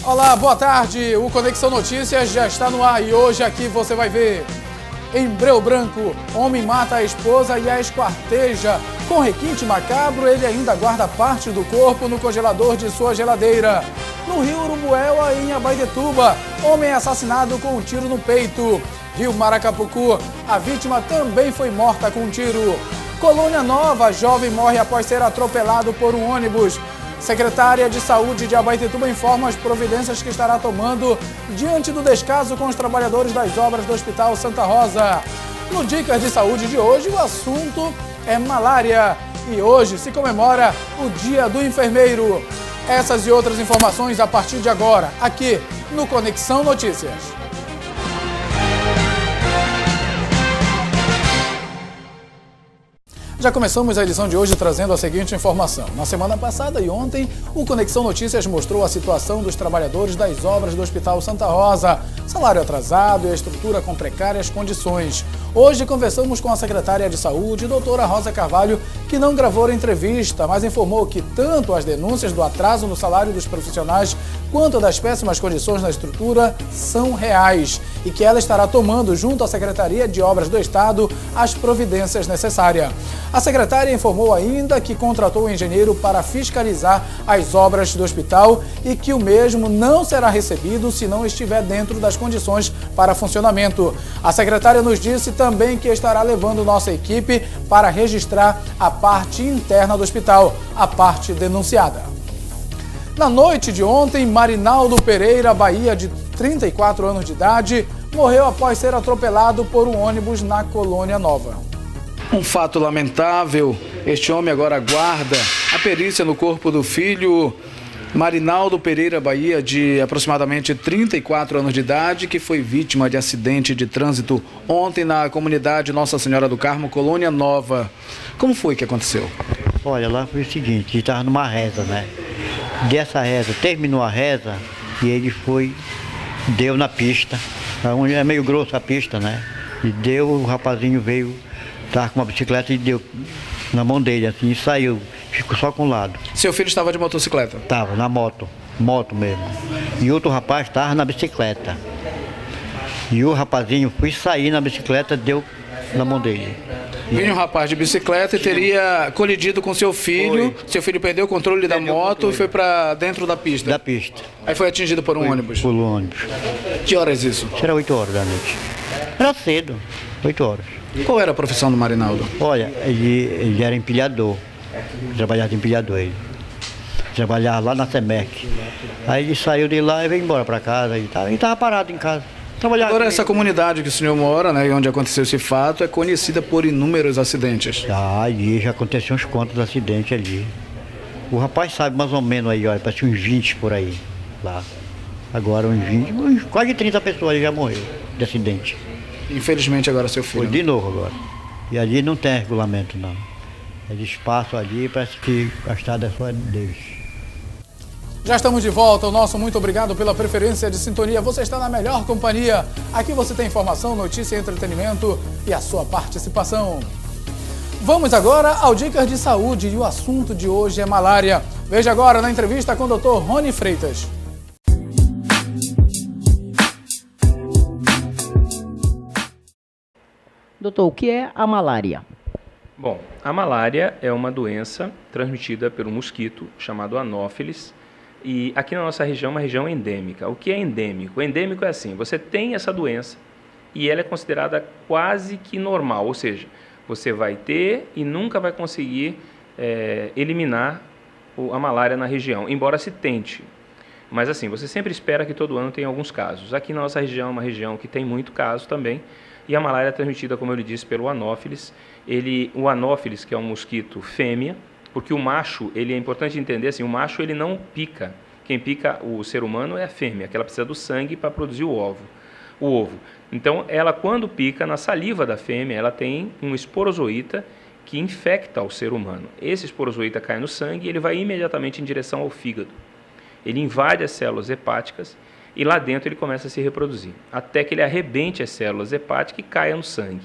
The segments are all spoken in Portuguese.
Olá, boa tarde. O Conexão Notícias já está no ar e hoje aqui você vai ver. Em Breu Branco, homem mata a esposa e a esquarteja. Com requinte macabro, ele ainda guarda parte do corpo no congelador de sua geladeira. No Rio Urubuela, em Abaetetuba, homem assassinado com um tiro no peito. Rio Maracapucu, a vítima também foi morta com um tiro. Colônia Nova, jovem morre após ser atropelado por um ônibus. Secretária de Saúde de Abaetetuba informa as providências que estará tomando diante do descaso com os trabalhadores das obras do Hospital Santa Rosa. No Dicas de Saúde de hoje, o assunto é malária. E hoje se comemora o Dia do Enfermeiro. Essas e outras informações a partir de agora, aqui no Conexão Notícias. Já começamos a edição de hoje trazendo a seguinte informação. Na semana passada e ontem, o Conexão Notícias mostrou a situação dos trabalhadores das obras do Hospital Santa Rosa. Salário atrasado e a estrutura com precárias condições. Hoje conversamos com a secretária de Saúde, doutora Rosa Carvalho, que não gravou a entrevista, mas informou que tanto as denúncias do atraso no salário dos profissionais quanto das péssimas condições na estrutura são reais e que ela estará tomando, junto à Secretaria de Obras do Estado, as providências necessárias. A secretária informou ainda que contratou um engenheiro para fiscalizar as obras do hospital e que o mesmo não será recebido se não estiver dentro das condições para funcionamento. A secretária nos disse também que estará levando nossa equipe para registrar a parte interna do hospital, a parte denunciada. Na noite de ontem, Marinaldo Pereira, Bahia, de 34 anos de idade, morreu após ser atropelado por um ônibus na Colônia Nova. Um fato lamentável, este homem agora aguarda a perícia no corpo do filho Marinaldo Pereira, Bahia, de aproximadamente 34 anos de idade, que foi vítima de acidente de trânsito ontem na comunidade Nossa Senhora do Carmo, Colônia Nova. Como foi que aconteceu? Olha, lá foi o seguinte, a gente estava numa reza, né? Dessa reza, terminou a reza e ele deu na pista, é meio grosso a pista, né? E deu, o rapazinho veio, estava com uma bicicleta e deu na mão dele, assim, e saiu, ficou só com um lado. Seu filho estava de motocicleta? Estava, na moto mesmo. E outro rapaz estava na bicicleta. E o rapazinho foi sair na bicicleta, deu na mão dele. Vinha um rapaz de bicicleta e teria colidido com seu filho. Foi. Seu filho perdeu o controle da moto e foi para dentro da pista. Da pista. Aí foi atingido por um ônibus. Por um ônibus. Que horas isso? Isso era 8 horas da noite. Era cedo, 8 horas. Qual era a profissão do Marinaldo? Olha, ele era empilhador. Trabalhava de empilhador ele. Trabalhava lá na Semec. Aí ele saiu de lá e veio embora para casa. Ele estava parado em casa. Agora essa comunidade que o senhor mora, né, onde aconteceu esse fato, é conhecida por inúmeros acidentes. Ali já aconteceu uns quantos acidentes ali. O rapaz sabe mais ou menos aí, olha, parece uns 20 por aí, lá. Agora uns 20, quase 30 pessoas ali já morreram de acidente. Infelizmente agora seu filho. Foi de novo agora. E ali não tem regulamento não. É de espaço ali, parece que a estrada é só deles. Já estamos de volta, o nosso muito obrigado pela preferência de sintonia. Você está na melhor companhia. Aqui você tem informação, notícia, entretenimento e a sua participação. Vamos agora ao Dicas de Saúde e o assunto de hoje é malária. Veja agora na entrevista com o Dr. Rony Freitas. Doutor, o que é a malária? Bom, a malária é uma doença transmitida pelo mosquito chamado Anófeles. E aqui na nossa região é uma região endêmica. O que é endêmico? O endêmico é assim, você tem essa doença e ela é considerada quase que normal, ou seja, você vai ter e nunca vai conseguir eliminar a malária na região, embora se tente. Mas assim, você sempre espera que todo ano tenha alguns casos. Aqui na nossa região é uma região que tem muito caso também, e a malária é transmitida, como eu lhe disse, pelo Anófeles. O Anófeles, que é um mosquito fêmea, porque o macho, ele é importante entender assim, o macho ele não pica. Quem pica o ser humano é a fêmea, que ela precisa do sangue para produzir o ovo. Então, ela quando pica na saliva da fêmea, ela tem um esporozoíta que infecta o ser humano. Esse esporozoíta cai no sangue e ele vai imediatamente em direção ao fígado. Ele invade as células hepáticas e lá dentro ele começa a se reproduzir, até que ele arrebente as células hepáticas e caia no sangue.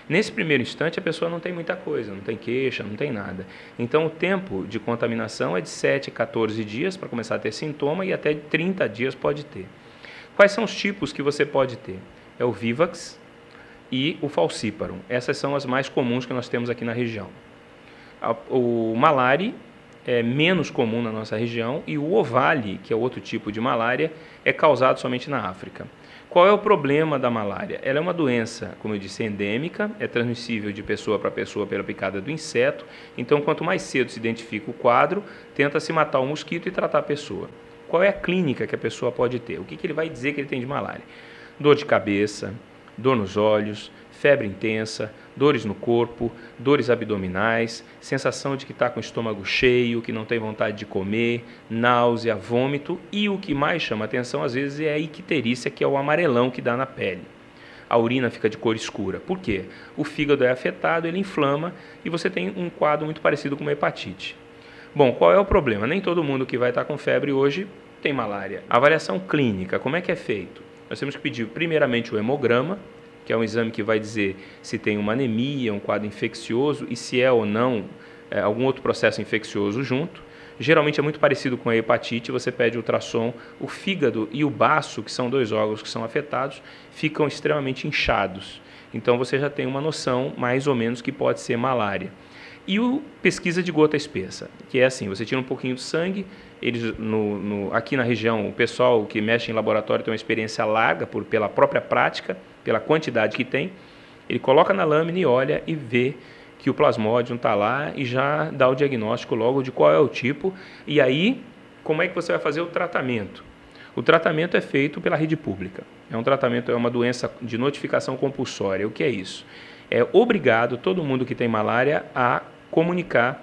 Nesse primeiro instante, a pessoa não tem muita coisa, não tem queixa, não tem nada. Então, o tempo de contaminação é de 7 a 14 dias para começar a ter sintoma e até 30 dias pode ter. Quais são os tipos que você pode ter? É o Vivax e o Falciparum. Essas são as mais comuns que nós temos aqui na região. O malária é menos comum na nossa região e o Ovale, que é outro tipo de malária, é causado somente na África. Qual é o problema da malária? Ela é uma doença, como eu disse, endêmica, é transmissível de pessoa para pessoa pela picada do inseto, então quanto mais cedo se identifica o quadro, tenta-se matar o mosquito e tratar a pessoa. Qual é a clínica que a pessoa pode ter? O que ele vai dizer que ele tem de malária? Dor de cabeça, dor nos olhos, febre intensa, dores no corpo, dores abdominais, sensação de que está com o estômago cheio, que não tem vontade de comer, náusea, vômito e o que mais chama atenção às vezes é a icterícia, que é o amarelão que dá na pele. A urina fica de cor escura. Por quê? O fígado é afetado, ele inflama e você tem um quadro muito parecido com uma hepatite. Bom, qual é o problema? Nem todo mundo que vai estar com febre hoje tem malária. A avaliação clínica, como é que é feito? Nós temos que pedir primeiramente o hemograma, que é um exame que vai dizer se tem uma anemia, um quadro infeccioso e se é ou não algum outro processo infeccioso junto. Geralmente é muito parecido com a hepatite, você pede ultrassom, o fígado e o baço, que são 2 órgãos que são afetados, ficam extremamente inchados. Então você já tem uma noção mais ou menos que pode ser malária. E o pesquisa de gota espessa, que é assim, você tira um pouquinho de sangue, eles aqui na região, o pessoal que mexe em laboratório tem uma experiência larga pela própria prática, pela quantidade que tem, ele coloca na lâmina e olha e vê que o plasmódium está lá e já dá o diagnóstico logo de qual é o tipo, e aí como é que você vai fazer o tratamento? O tratamento é feito pela rede pública, é uma doença de notificação compulsória. O que é isso? É obrigado todo mundo que tem malária a comunicar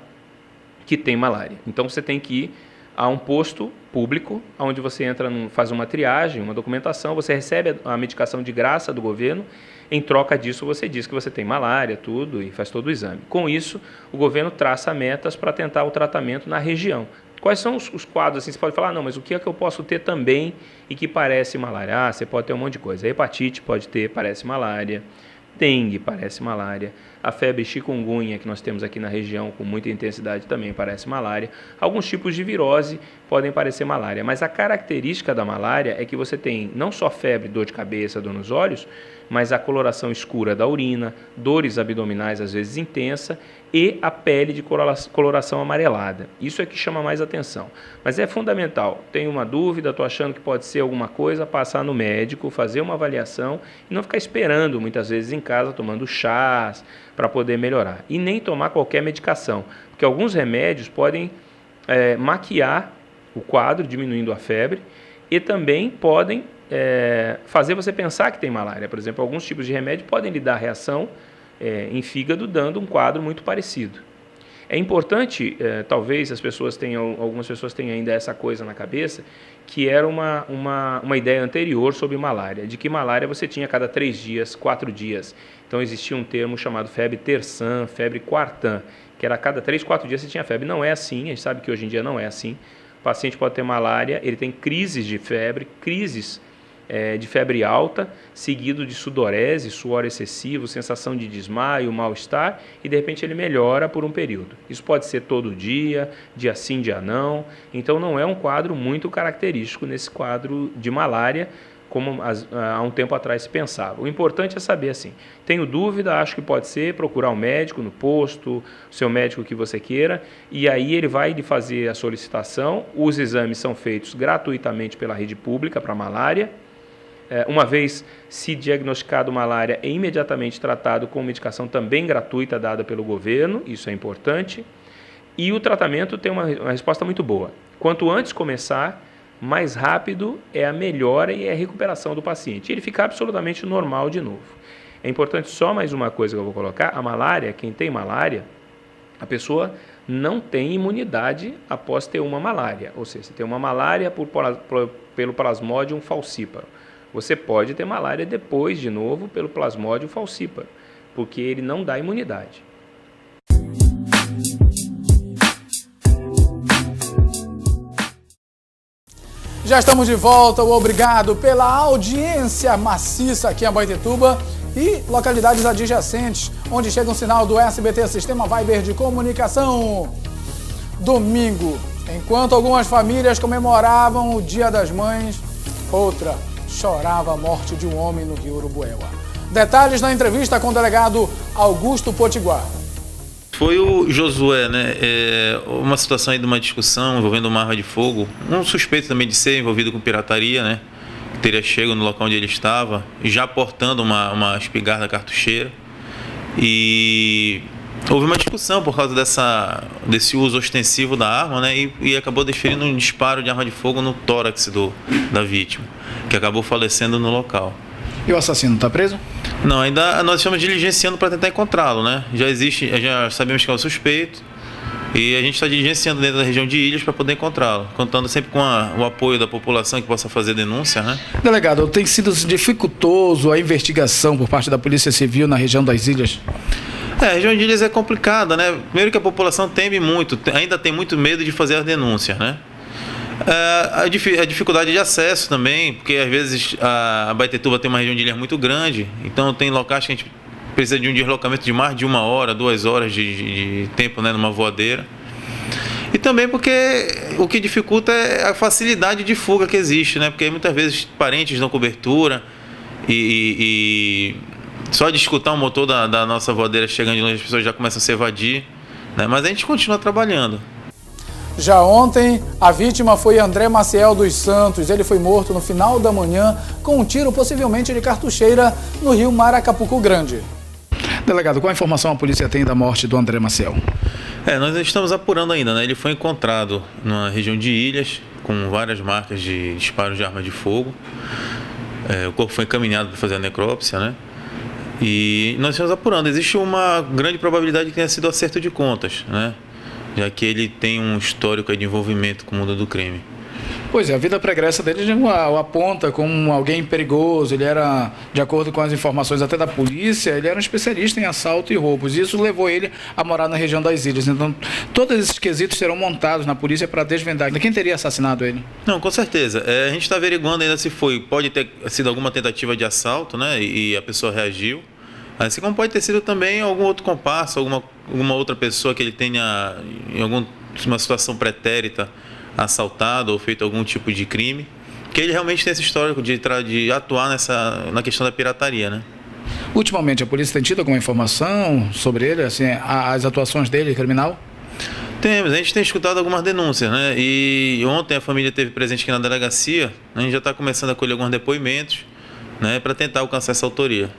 que tem malária. Então você tem que ir a um posto público, onde você entra, faz uma triagem, uma documentação, você recebe a medicação de graça do governo, em troca disso você diz que você tem malária, tudo, e faz todo o exame. Com isso, o governo traça metas para tentar o tratamento na região. Quais são os quadros? Assim, você pode falar, não, mas o que é que eu posso ter também e que parece malária? Ah, você pode ter um monte de coisa. A hepatite pode ter, parece malária. Dengue parece malária, a febre chikungunya que nós temos aqui na região com muita intensidade também parece malária, alguns tipos de virose podem parecer malária, mas a característica da malária é que você tem não só febre, dor de cabeça, dor nos olhos, mas a coloração escura da urina, dores abdominais às vezes intensa e a pele de coloração amarelada. Isso é que chama mais atenção. Mas é fundamental, tenho uma dúvida, estou achando que pode ser alguma coisa, passar no médico, fazer uma avaliação e não ficar esperando muitas vezes em casa tomando chás para poder melhorar. E nem tomar qualquer medicação, porque alguns remédios podem maquiar o quadro, diminuindo a febre, e também podem fazer você pensar que tem malária. Por exemplo, alguns tipos de remédio podem lhe dar reação em fígado, dando um quadro muito parecido. É importante, talvez algumas pessoas tenham ainda essa coisa na cabeça, que era uma ideia anterior sobre malária, de que malária você tinha a cada 3 dias, 4 dias. Então existia um termo chamado febre terçã, febre quartã, que era a cada 3, 4 dias você tinha febre. Não é assim, a gente sabe que hoje em dia não é assim. O paciente pode ter malária, ele tem crises de febre, de febre alta, seguido de sudorese, suor excessivo, sensação de desmaio, mal-estar, e de repente ele melhora por um período. Isso pode ser todo dia sim, dia não, então não é um quadro muito característico nesse quadro de malária, como há um tempo atrás se pensava. O importante é saber assim, tenho dúvida, acho que pode ser, procurar um médico no posto, o seu médico que você queira, e aí ele vai lhe fazer a solicitação, os exames são feitos gratuitamente pela rede pública para malária. Uma vez se diagnosticado malária, é imediatamente tratado com medicação também gratuita dada pelo governo, isso é importante, e o tratamento tem uma resposta muito boa. Quanto antes começar, mais rápido é a melhora e a recuperação do paciente. Ele fica absolutamente normal de novo. É importante só mais uma coisa que eu vou colocar, a malária, quem tem malária, a pessoa não tem imunidade após ter uma malária, ou seja, você tem uma malária pelo Plasmodium falciparum. Você pode ter malária depois, de novo, pelo Plasmodium falciparum, porque ele não dá imunidade. Já estamos de volta, obrigado pela audiência maciça aqui em Abaetetuba. e localidades adjacentes, onde chega um sinal do SBT, Sistema Viber de Comunicação. Domingo, enquanto algumas famílias comemoravam o Dia das Mães, outra chorava a morte de um homem no Rio Urubuela. Detalhes na entrevista com o delegado Augusto Potiguar. Foi o Josué, né? Uma situação aí de uma discussão envolvendo uma arma de fogo. Um suspeito também de ser envolvido com pirataria, né? Que teria chegado no local onde ele estava, já portando uma espingarda cartucheira. E houve uma discussão por causa desse uso ostensivo da arma, né? E acabou desferindo um disparo de arma de fogo no tórax da vítima, que acabou falecendo no local. E o assassino está preso? Não, ainda nós estamos diligenciando para tentar encontrá-lo, né? Já sabemos que é o suspeito e a gente está diligenciando dentro da região de Ilhas para poder encontrá-lo, contando sempre com o apoio da população que possa fazer denúncia, né? Delegado, tem sido dificultoso a investigação por parte da Polícia Civil na região das Ilhas? A região de Ilhas é complicada, né? Primeiro que a população teme muito, ainda tem muito medo de fazer as denúncias, né? A dificuldade de acesso também, porque às vezes a Abaetetuba tem uma região de ilhas muito grande, então tem locais que a gente precisa de um deslocamento de mais de 1 hora, 2 horas de tempo, né, numa voadeira. E também porque o que dificulta é a facilidade de fuga que existe, né? Porque muitas vezes parentes dão cobertura e só de escutar o motor da nossa voadeira chegando de longe, as pessoas já começam a se evadir, né? Mas a gente continua trabalhando. Já ontem, a vítima foi André Maciel dos Santos. Ele foi morto no final da manhã com um tiro, possivelmente de cartucheira, no rio Maracapucu Grande. Delegado, qual a informação a polícia tem da morte do André Maciel? Nós estamos apurando ainda, né? Ele foi encontrado na região de Ilhas, com várias marcas de disparos de arma de fogo. O corpo foi encaminhado para fazer a necrópsia, né? E nós estamos apurando. Existe uma grande probabilidade que tenha sido acerto de contas, né? Já que ele tem um histórico de envolvimento com o mundo do crime. Pois é, a vida pregressa dele já o aponta como alguém perigoso. Ele era, de acordo com as informações até da polícia, ele era um especialista em assalto e roubos. Isso levou ele a morar na região das Ilhas. Então, todos esses quesitos serão montados na polícia para desvendar. Quem teria assassinado ele? Não, com certeza. A gente está averiguando ainda se pode ter sido alguma tentativa de assalto, né? E a pessoa reagiu. Assim como pode ter sido também algum outro comparsa, alguma outra pessoa que ele tenha, em alguma situação pretérita, assaltado ou feito algum tipo de crime, que ele realmente tem esse histórico de atuar na questão da pirataria, né? Ultimamente, a polícia tem tido alguma informação sobre ele, assim, as atuações dele, criminal? Temos, a gente tem escutado algumas denúncias, né? E ontem a família esteve presente aqui na delegacia, a gente já está começando a colher alguns depoimentos, né, para tentar alcançar essa autoria.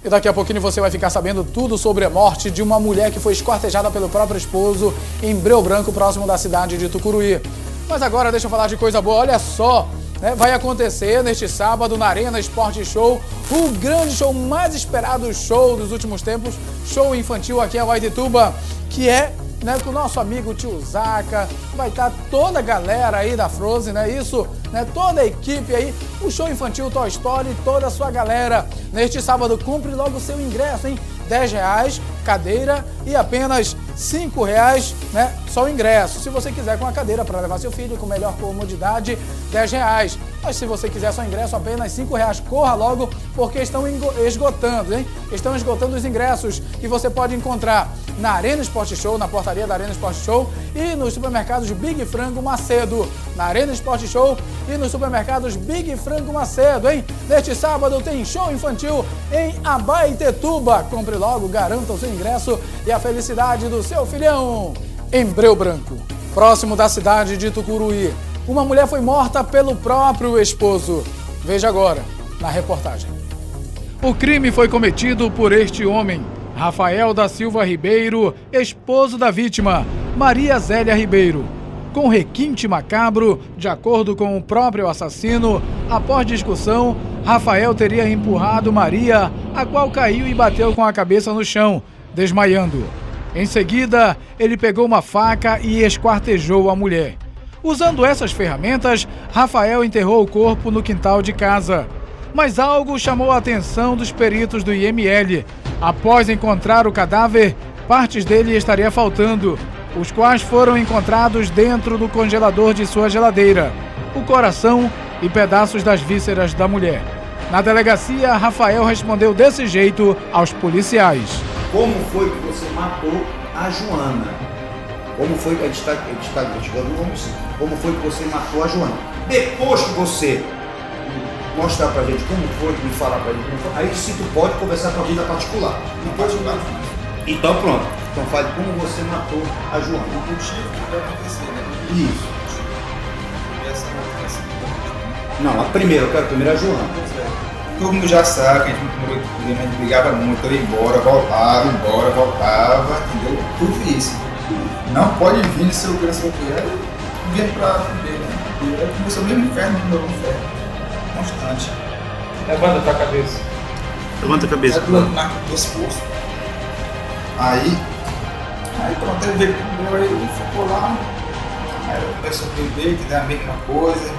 E daqui a pouquinho você vai ficar sabendo tudo sobre a morte de uma mulher que foi esquartejada pelo próprio esposo em Breu Branco, próximo da cidade de Tucuruí. Mas agora deixa eu falar de coisa boa, olha só, né? Vai acontecer neste sábado na Arena Esporte Show, o grande show, mais esperado show dos últimos tempos, show infantil aqui em Abaetetuba, que é, né, com o nosso amigo Tio Zaca. Vai estar toda a galera aí da Frozen, né? Isso, né? Toda a equipe aí, o show infantil Toy Story, toda a sua galera. Neste sábado, compre logo o seu ingresso, hein? R$10, cadeira, e apenas R$5, né? Só o ingresso. Se você quiser com a cadeira para levar seu filho com melhor comodidade, R$10. Mas se você quiser só ingresso, apenas R$5. Corra logo, porque estão esgotando, hein? Estão esgotando os ingressos que você pode encontrar na Arena Esporte Show, na portaria da Arena Esporte Show e nos supermercados Big Frango Macedo. Na Arena Esporte Show e nos supermercados Big Frango Macedo, hein? Neste sábado tem show infantil em Abaetetuba. Compre logo, garanta o seu ingresso e a felicidade do seu filhão. Em Breu Branco, próximo da cidade de Tucuruí, uma mulher foi morta pelo próprio esposo. Veja agora na reportagem. O crime foi cometido por este homem, Rafael da Silva Ribeiro, esposo da vítima, Maria Zélia Ribeiro. Com requinte macabro, de acordo com o próprio assassino, após discussão, Rafael teria empurrado Maria, a qual caiu e bateu com a cabeça no chão, desmaiando. Em seguida, ele pegou uma faca e esquartejou a mulher. Usando essas ferramentas, Rafael enterrou o corpo no quintal de casa. Mas algo chamou a atenção dos peritos do IML. Após encontrar o cadáver, partes dele estaria faltando, os quais foram encontrados dentro do congelador de sua geladeira, o coração e pedaços das vísceras da mulher. Na delegacia, Rafael respondeu desse jeito aos policiais. Como foi que você matou a Joana? Como foi que a gente está investigando um homicídio? Como foi que você matou a Joana? Depois que você mostrar pra gente como foi, me falar pra gente como foi, aí se tu pode conversar com a vida particular. Então pronto. Então fale como você matou a Joana. O motivo que vai acontecer, né? Isso. Não, a primeira, eu quero primeiro a Joana. Todo mundo já sabe que a gente brigava muito, eu ia embora, voltava, entendeu? Tudo isso. Não pode vir se eu quero ser o que é, vir pra viver, né? Aí começou o mesmo inferno, o novo inferno. Constante. Levanta a tua cabeça. Levanta a cabeça. Na pescoço. Aí pronto, ele veio primeiro, ele ficou lá. Aí ele começou a beber, que dá a mesma coisa.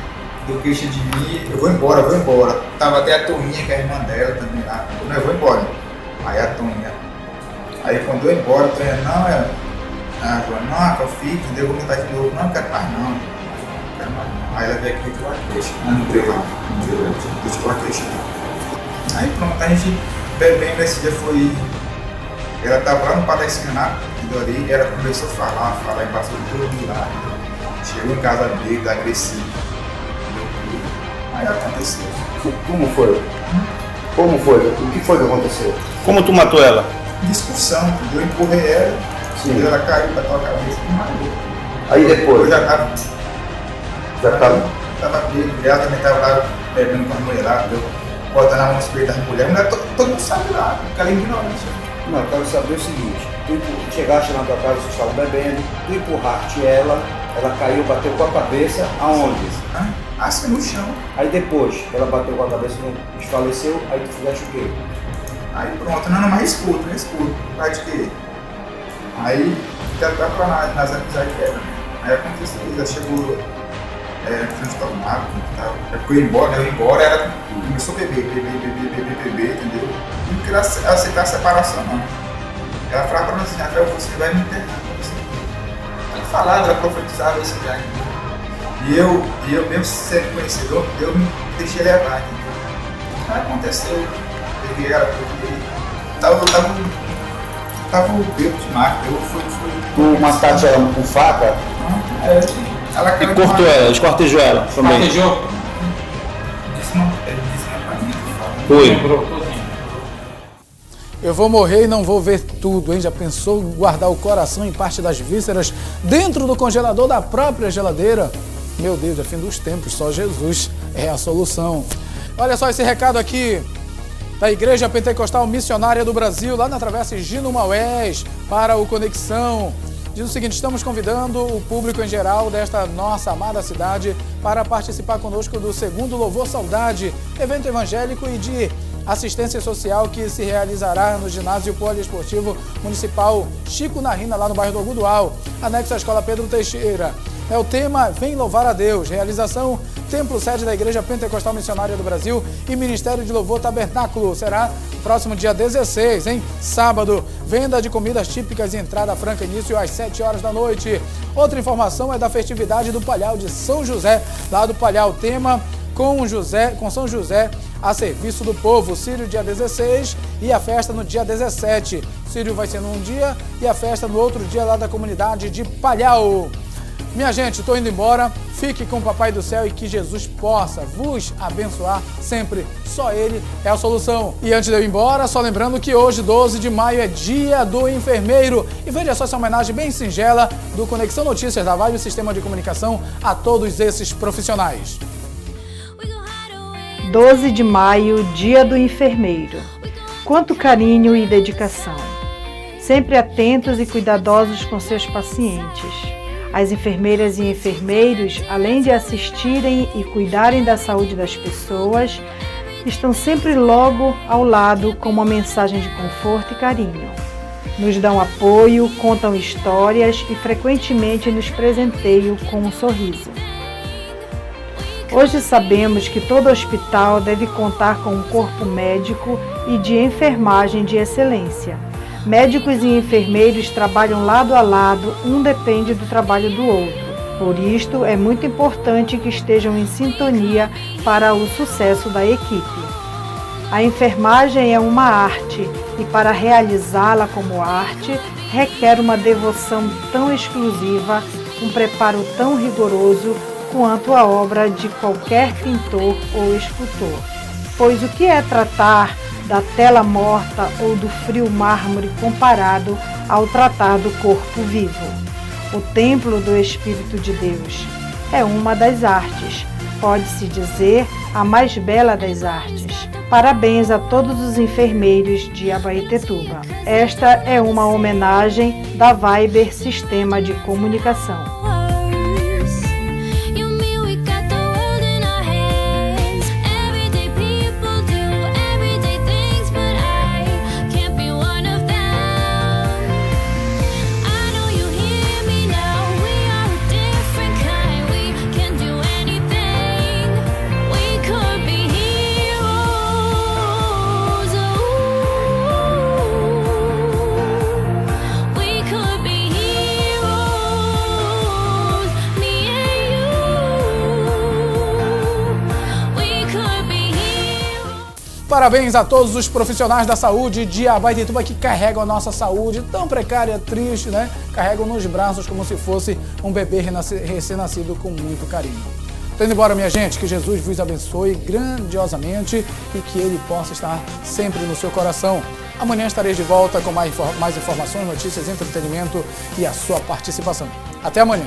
Deu queixa de mim, eu vou embora. Tava até a Toninha, que é a irmã dela também lá. Eu vou embora. Aí a Toninha. Aí quando eu ia embora, a Toninha, não, a Joana, não, eu fico, entendeu? Eu vou tentar de novo. Não, quero mais não. Aí ela veio aqui e tirou a queixa. Não deu lá. Tirou a queixa. Aí pronto, a gente bebendo esse dia foi. Ela tava lá no Padre-Escanato, ali, e ela começou a falar e passou de todo mundo lá. Chegou em casa dele, agressivo. Aí aconteceu. Como foi? Como foi? O que foi que aconteceu? Como tu matou ela? Discussão, eu empurrei ela, Sim. ela caiu, bateu a cabeça e matou. Aí depois? Eu já tava Tava bêbado, ela também tava lá bebendo com a mulher lá, entendeu? Botando a mão nos peitos das mulheres, todo mundo sabe lá, porque ela é ignorante. Não, eu quero saber o seguinte, tu chegaste na tua casa, vocês estavam bebendo, tu empurraste ela caiu, bateu com a cabeça, aonde? Assim no chão. Aí depois, ela bateu com a cabeça, desfaleceu, aí tu fizeste o quê? Aí pronto, não, mas escuto. Vai de quê? Aí já tá pra nas amizades dela. Aí aconteceu isso, ela chegou transtornada, eu ia embora, ela começou a beber, entendeu? Não queria aceitar a separação, não. Ela falava pra nós assim, Rafael, você vai me enterrar. Ela falava, ela profetizava isso já, entendeu? E eu mesmo sendo conhecedor, eu me deixei levar, entendeu? Aí aconteceu, peguei ela, tava bêbado demais, eu fui. Tu mataste ela com faca? Ela E cortou ela, esquartejou ela também. Esquartejou? Disse não pra mim que fala. Foi. Eu vou morrer e não vou ver tudo, hein? Já pensou em guardar o coração e parte das vísceras dentro do congelador da própria geladeira? Meu Deus, é fim dos tempos, só Jesus é a solução. Olha só esse recado aqui da Igreja Pentecostal Missionária do Brasil, lá na Travessa Gino Maués, para o Conexão. Diz o seguinte, estamos convidando o público em geral desta nossa amada cidade para participar conosco do segundo Louvor Saudade, evento evangélico e de assistência social que se realizará no ginásio poliesportivo municipal Chico Narina, lá no bairro do Algodoal, anexo à Escola Pedro Teixeira. O tema Vem Louvar a Deus, realização Templo Sede da Igreja Pentecostal Missionária do Brasil e Ministério de Louvor Tabernáculo. Será próximo dia 16, hein? Sábado, venda de comidas típicas e entrada franca, início às 7 horas da noite. Outra informação é da festividade do Palhau de São José, lá do Palhau, tema com São José a serviço do povo. Círio dia 16 e a festa no dia 17. Círio vai ser num dia e a festa no outro dia lá da comunidade de Palhau. Minha gente, estou indo embora. Fique com o Papai do Céu e que Jesus possa vos abençoar sempre. Só Ele é a solução. E antes de eu ir embora, só lembrando que hoje, 12 de maio, é Dia do Enfermeiro. E veja só essa homenagem bem singela do Conexão Notícias da Vibe Sistema de Comunicação a todos esses profissionais. 12 de maio, Dia do Enfermeiro. Quanto carinho e dedicação. Sempre atentos e cuidadosos com seus pacientes. As enfermeiras e enfermeiros, além de assistirem e cuidarem da saúde das pessoas, estão sempre logo ao lado com uma mensagem de conforto e carinho. Nos dão apoio, contam histórias e frequentemente nos presenteiam com um sorriso. Hoje sabemos que todo hospital deve contar com um corpo médico e de enfermagem de excelência. Médicos e enfermeiros trabalham lado a lado, um depende do trabalho do outro. Por isto, é muito importante que estejam em sintonia para o sucesso da equipe. A enfermagem é uma arte e para realizá-la como arte requer uma devoção tão exclusiva, um preparo tão rigoroso quanto a obra de qualquer pintor ou escultor. Pois o que é tratar da tela morta ou do frio mármore comparado ao tratar do corpo vivo? O templo do Espírito de Deus é uma das artes, pode-se dizer a mais bela das artes. Parabéns a todos os enfermeiros de Abaetetuba. Esta é uma homenagem da Viber Sistema de Comunicação. Parabéns a todos os profissionais da saúde de Abaetetuba que carregam a nossa saúde tão precária, triste, né? Carregam nos braços como se fosse um bebê recém-nascido com muito carinho. Tô indo embora, minha gente, que Jesus vos abençoe grandiosamente e que Ele possa estar sempre no seu coração. Amanhã estarei de volta com mais informações, notícias, entretenimento e a sua participação. Até amanhã.